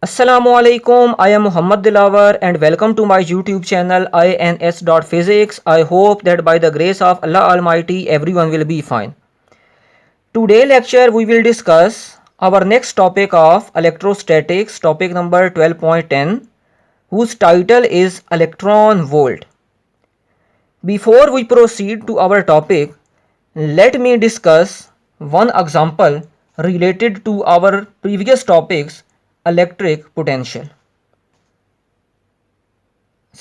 Assalamualaikum. I am Muhammad Dilawar and welcome to my YouTube channel ins.physics. I hope that by the grace of Allah Almighty everyone will be fine. Today lecture we will discuss our next topic of electrostatics, topic number 12.10, whose title is electron volt. Before we proceed to our topic, let me discuss one example related to our previous topics, electric potential.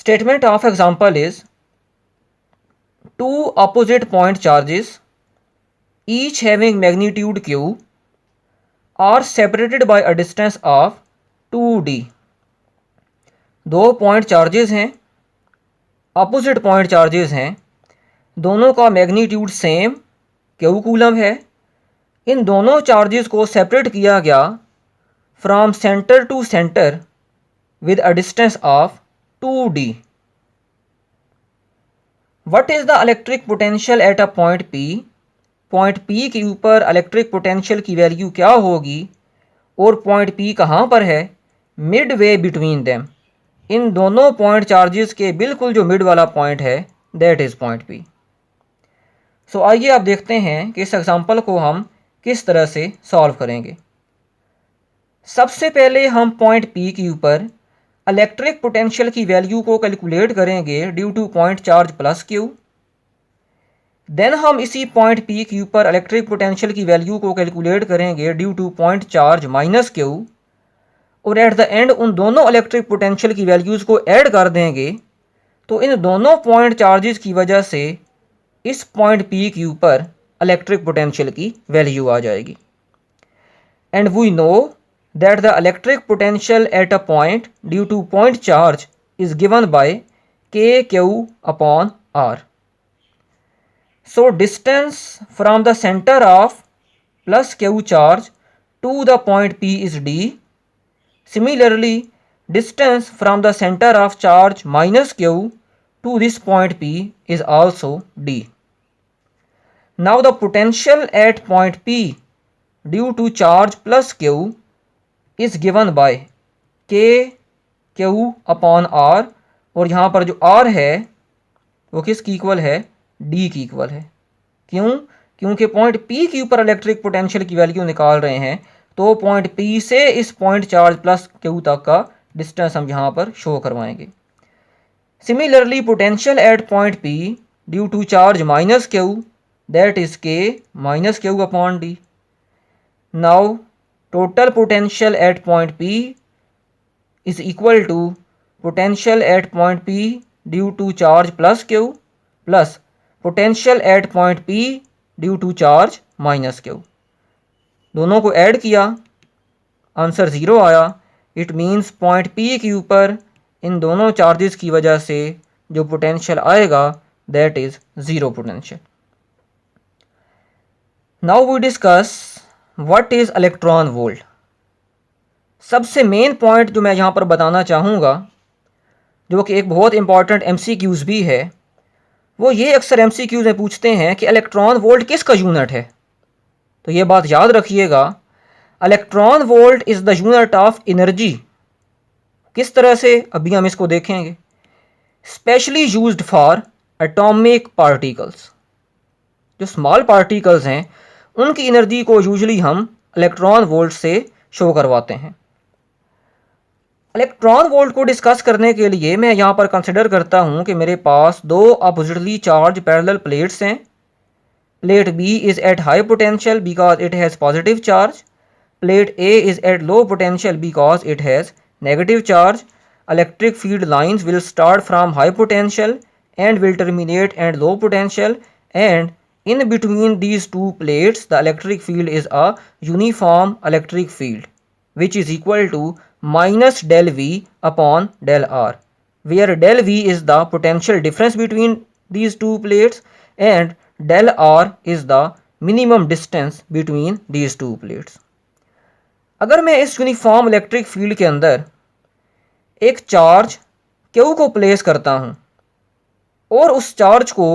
Statement of example is two opposite point charges, each having magnitude q, are separated by a distance of 2d. दो point charges हैं, opposite point charges हैं, दोनों का magnitude same Q coulomb है। इन दोनों charges को separate किया गया from centre to centre with a distance of 2d. What is the electric potential at a point P? Point P के ऊपर इलेक्ट्रिक पोटेंशियल की वैल्यू क्या होगी और पॉइंट P कहाँ पर है? मिड वे बिटवीन देम, इन दोनों पॉइंट चार्जेस के बिल्कुल जो मिड वाला पॉइंट है दैट इज़ पॉइंट P. सो आइए आप देखते हैं कि इस एग्जांपल को हम किस तरह से सॉल्व करेंगे। सबसे पहले हम पॉइंट P के ऊपर इलेक्ट्रिक पोटेंशियल की वैल्यू को कैलकुलेट करेंगे due to point charge plus Q. Then हम इसी पॉइंट P के ऊपर इलेक्ट्रिक पोटेंशियल की वैल्यू को कैलकुलेट करेंगे due to point charge minus Q, और एट द एंड उन दोनों इलेक्ट्रिक पोटेंशियल की वैल्यूज़ को ऐड कर देंगे तो इन दोनों पॉइंट चार्जेस की वजह से इस पॉइंट P के ऊपर इलेक्ट्रिक पोटेंशियल की वैल्यू आ जाएगी। And we know that the electric potential at a point due to point charge is given by kq upon r. So distance from the center of plus q charge to the point P is d. Similarly, distance from the center of charge minus q to this point P is also d. Now the potential at point P due to charge plus q is given by k q upon r, और यहाँ पर जो r है वो किसकी equal है? d की equal है। क्यों? क्योंकि पॉइंट P के ऊपर इलेक्ट्रिक पोटेंशियल की वैल्यू निकाल रहे हैं तो पॉइंट P से इस पॉइंट चार्ज प्लस q तक का डिस्टेंस हम यहाँ पर शो करवाएंगे। Similarly potential at point P due to charge minus q that is k minus q upon d. Now total potential at point P is equal to potential at point P due to charge plus Q plus potential at point P due to charge minus Q. दोनों को add किया, answer zero आया। It means point P के ऊपर इन दोनों charges की वजह से जो पोटेंशियल आएगा that is zero potential. Now we discuss what is electron volt. सबसे मेन पॉइंट जो मैं यहाँ पर बताना चाहूँगा, जो कि एक बहुत इंपॉर्टेंट MCQs भी है, वो ये अक्सर MCQs में पूछते हैं कि इलेक्ट्रॉन वोल्ट किसका यूनिट है। तो ये बात याद रखिएगा, electron volt is the unit of energy. किस तरह से? अभी हम इसको देखेंगे। Specially used for atomic particles. जो स्मॉल पार्टिकल्स हैं उनकी एनर्जी को यूजुअली हम इलेक्ट्रॉन वोल्ट से शो करवाते हैं। इलेक्ट्रॉन वोल्ट को डिस्कस करने के लिए मैं यहाँ पर कंसिडर करता हूँ कि मेरे पास दो अपोजिटली चार्ज पैरेलल प्लेट्स हैं। Plate B is at high potential because it has positive charge, plate A is at low potential because it has negative charge. Electric field lines will start from high potential and will terminate at low potential, and in between these two plates the electric field is a uniform electric field which is equal to minus del V upon del R, where del V is the potential difference between these two plates and del R is the minimum distance between these two plates. अगर मैं इस uniform electric field के अंदर एक charge Q को place करता हूँ और उस चार्ज को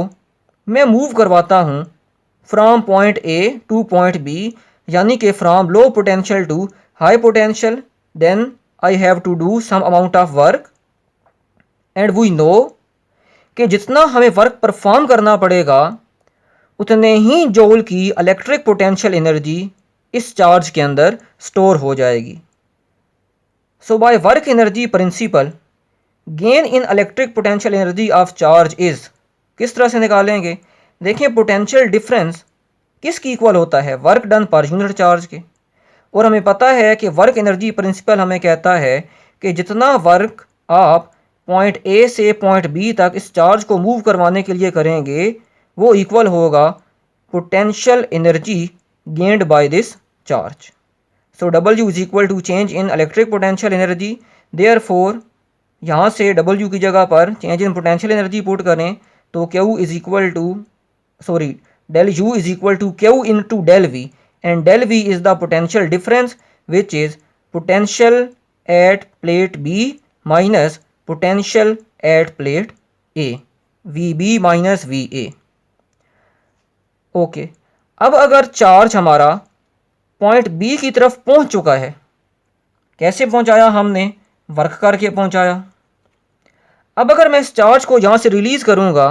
मैं मूव करवाता हूँ from point A to point B, यानी कि from low potential to high potential, then I have to do some amount of work and we know कि जितना हमें वर्क परफॉर्म करना पड़ेगा उतने ही जूल की इलेक्ट्रिक पोटेंशियल एनर्जी इस चार्ज के अंदर स्टोर हो जाएगी। So by work energy principle gain in electric potential energy of charge is, किस तरह से निकालेंगे? देखिए पोटेंशियल डिफरेंस किसकी इक्वल होता है? Work done per unit charge के। और हमें पता है कि वर्क एनर्जी प्रिंसिपल हमें कहता है कि जितना वर्क आप पॉइंट ए से पॉइंट बी तक इस चार्ज को मूव करवाने के लिए करेंगे वो इक्वल होगा potential energy gained by this charge. So W is equal to change in electric potential energy. Therefore यहाँ से W की जगह पर change in potential energy put करें तो Q is equal to del U is equal to Q into del V, and del V is the potential difference, which is potential at plate B minus potential at plate A, VB minus VA। Okay, अब अगर charge हमारा point B की तरफ पहुंच चुका है, कैसे पहुंचाया हमने? वर्क करके पहुंचाया। अब अगर मैं इस चार्ज को यहाँ से रिलीज करूँगा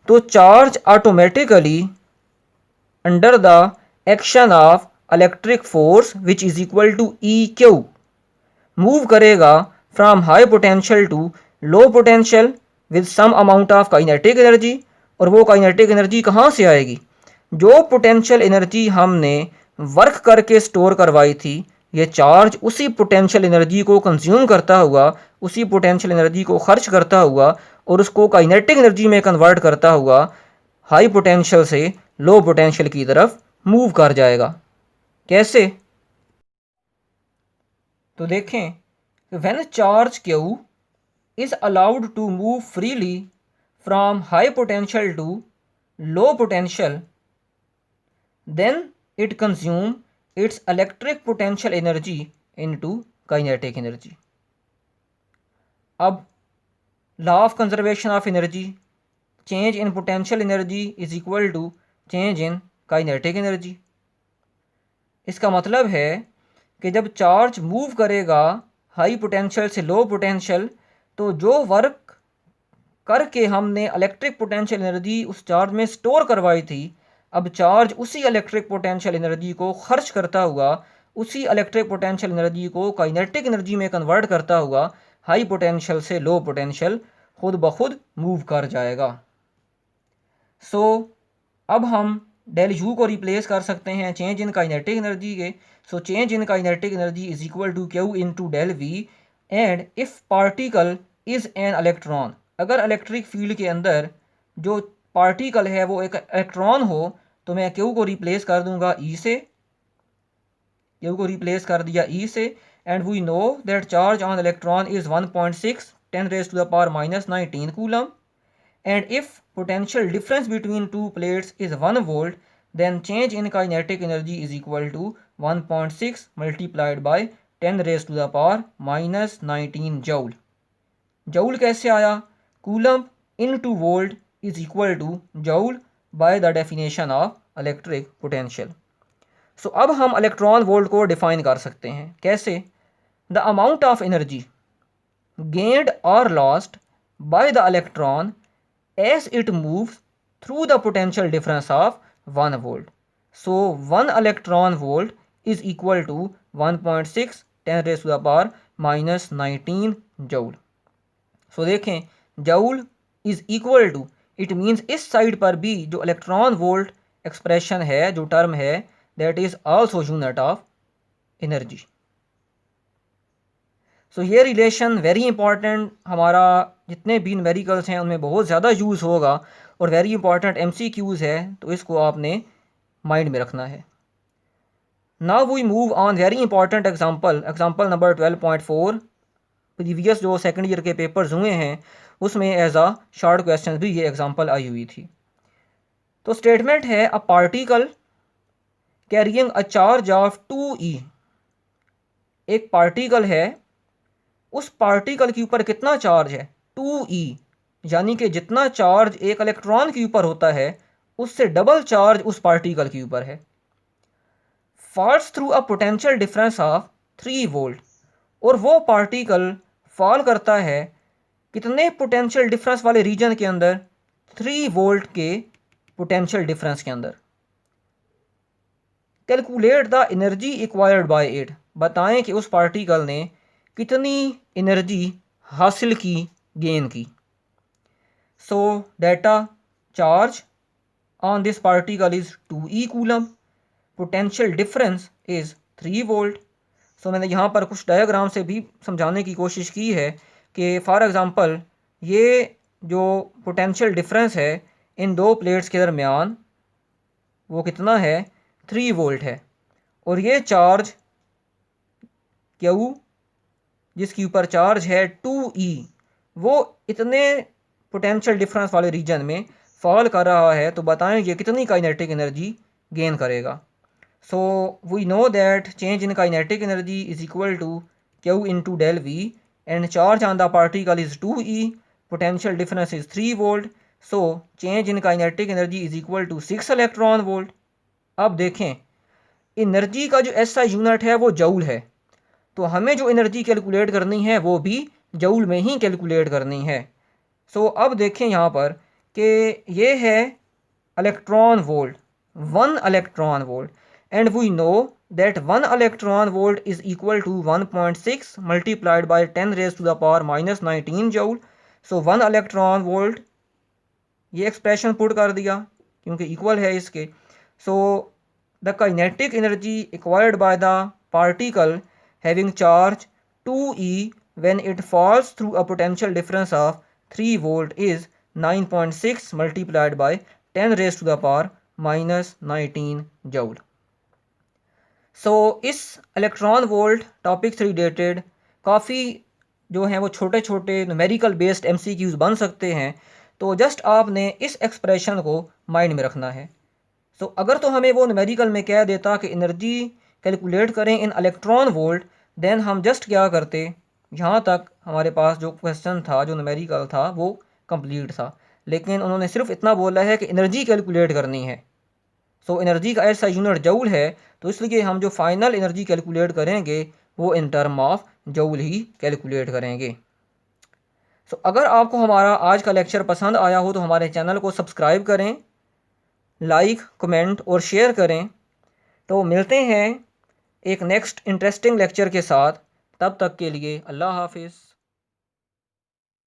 तो charge automatically under the action of electric force which is equal to EQ move करेगा from high potential to low potential with some amount of kinetic energy. और वो काइनेटिक एनर्जी कहाँ से आएगी? जो पोटेंशियल एनर्जी हमने वर्क करके store करवाई थी, ये चार्ज उसी पोटेंशियल एनर्जी को कंज्यूम करता हुआ, उसी पोटेंशियल एनर्जी को खर्च करता हुआ और उसको काइनेटिक एनर्जी में कन्वर्ट करता हुआ हाई पोटेंशियल से लो पोटेंशियल की तरफ मूव कर जाएगा। कैसे? तो देखें, when charge Q is allowed to move freely from high potential to low potential, then it consume its electric potential energy into kinetic energy। अब law of conservation of energy, change in potential energy is equal to change in kinetic energy। इसका मतलब है कि जब charge move करेगा high potential से low potential तो जो वर्क करके हमने इलेक्ट्रिक पोटेंशियल एनर्जी उस चार्ज में स्टोर करवाई थी, अब चार्ज उसी इलेक्ट्रिक पोटेंशियल एनर्जी को खर्च करता हुआ, उसी इलेक्ट्रिक पोटेंशियल एनर्जी को काइनेटिक एनर्जी में कन्वर्ट करता हुआ हाई पोटेंशियल से लो पोटेंशियल खुद ब खुद मूव कर जाएगा। सो अब हम डेल यू को रिप्लेस कर सकते हैं चेंज इन काइनेटिक एनर्जी के। So change in kinetic energy is equal to Q into del V. And if particle is an electron, अगर इलेक्ट्रिक फील्ड के अंदर जो पार्टिकल है वो एक इलेक्ट्रॉन हो तो मैं Q को रिप्लेस कर दूंगा E से, Q को रिप्लेस कर दिया E से। And we know that charge on electron is 1.6 10⁻⁻⁹ coulomb. And if potential difference between two plates is 1 volt then change in kinetic energy is equal to 1.6 multiplied by 10⁻⁻⁹ joule. Joule कैसे आया? Coulomb into volt is equal to joule by the definition of electric potential। So अब हम electron volt को define कर सकते हैं। कैसे? the amount of energy gained or lost by the electron as it moves through the potential difference of 1 volt। so 1 electron volt is equal to 1.6 10⁻⁻⁹ joule। so देखें, joule is equal to, it means इस side पर भी जो electron volt expression है, जो term है, that is also unit of energy. So ये relation very important, हमारा जितने भी न्यूमेरिकल्स हैं उनमें बहुत ज़्यादा यूज़ होगा और वेरी इंपॉर्टेंट MCQs है, तो इसको आपने माइंड में रखना है। Now we move on very important example number 12.4। Previous जो सेकंड ईयर के पेपर्स हुए हैं उसमें एज अ शॉर्ट क्वेश्चन भी ये एग्जांपल आई हुई थी। तो स्टेटमेंट है a particle carrying a charge of 2e। एक पार्टिकल है, उस पार्टिकल के ऊपर कितना चार्ज है? 2e, यानी कि जितना चार्ज एक इलेक्ट्रॉन के ऊपर होता है उससे डबल चार्ज उस पार्टिकल के ऊपर है। Falls through a potential difference of 3 volt. और वो पार्टिकल फॉल करता है कितने पोटेंशियल डिफरेंस वाले रीजन के अंदर, 3 वोल्ट के पोटेंशियल डिफरेंस के अंदर। Calculate the energy acquired bye it, बताएं कि उस पार्टिकल ने कितनी एनर्जी हासिल की, गेन की। So data charge on this particle is 2e coulomb, potential difference is 3 volt. So मैंने यहाँ पर कुछ डायग्राम से भी समझाने की कोशिश की है कि फॉर एग्ज़ाम्पल ये जो पोटेंशियल डिफरेंस है इन दो प्लेट्स के दरमियान वो कितना है, 3 वोल्ट है। और ये चार्ज Q जिसके ऊपर चार्ज है 2e, वो इतने पोटेंशियल डिफरेंस वाले रीजन में फॉल कर रहा है, तो बताएं ये कितनी काइनेटिक एनर्जी गेन करेगा। So we know that change in kinetic energy is equal to Q into del V and charge on the particle is 2e, potential difference is 3 volt, so change in kinetic energy is equal to 6 electron volt। अब देखें energy का जो ऐसा unit है वो joule है, तो हमें जो एनर्जी कैलकुलेट करनी है वो भी जूल में ही कैलकुलेट करनी है। सो अब देखें यहाँ पर कि ये है electron volt, 1 electron volt, and we know that 1 electron volt is equal to 1.6 multiplied by 10 raise to the power -19 joule. So 1 electron volt, ये एक्सप्रेशन पुट कर दिया क्योंकि इक्वल है इसके। So the kinetic energy acquired by the particle having charge 2e when it falls through a potential difference of 3 volt is 9.6 multiplied by 10 raised to the power -19 joule। सो इस electron volt topic से related काफ़ी जो हैं वो छोटे छोटे numerical based MCQs बन सकते हैं, तो जस्ट आपने इस एक्सप्रेशन को माइंड में रखना है। सो अगर तो हमें वो न्यूमेरिकल में कह देता कि एनर्जी कैलकुलेट करें इन इलेक्ट्रॉन वोल्ट, देन हम जस्ट क्या करते, यहाँ तक हमारे पास जो क्वेश्चन था, जो न्यूमेरिकल था, वो कंप्लीट था। लेकिन उन्होंने सिर्फ इतना बोला है कि एनर्जी कैलकुलेट करनी है। सो एनर्जी का ऐसा यूनिट जूल है, तो इसलिए हम जो फाइनल एनर्जी कैलकुलेट करेंगे वो in term of joule he calculate करेंगे। सो अगर आपको हमारा आज का लेक्चर पसंद आया हो तो हमारे चैनल को सब्सक्राइब करें, लाइक, कमेंट और शेयर करें। तो मिलते हैं एक नेक्स्ट इंटरेस्टिंग लेक्चर के साथ, तब तक के लिए अल्लाह हाफिज़।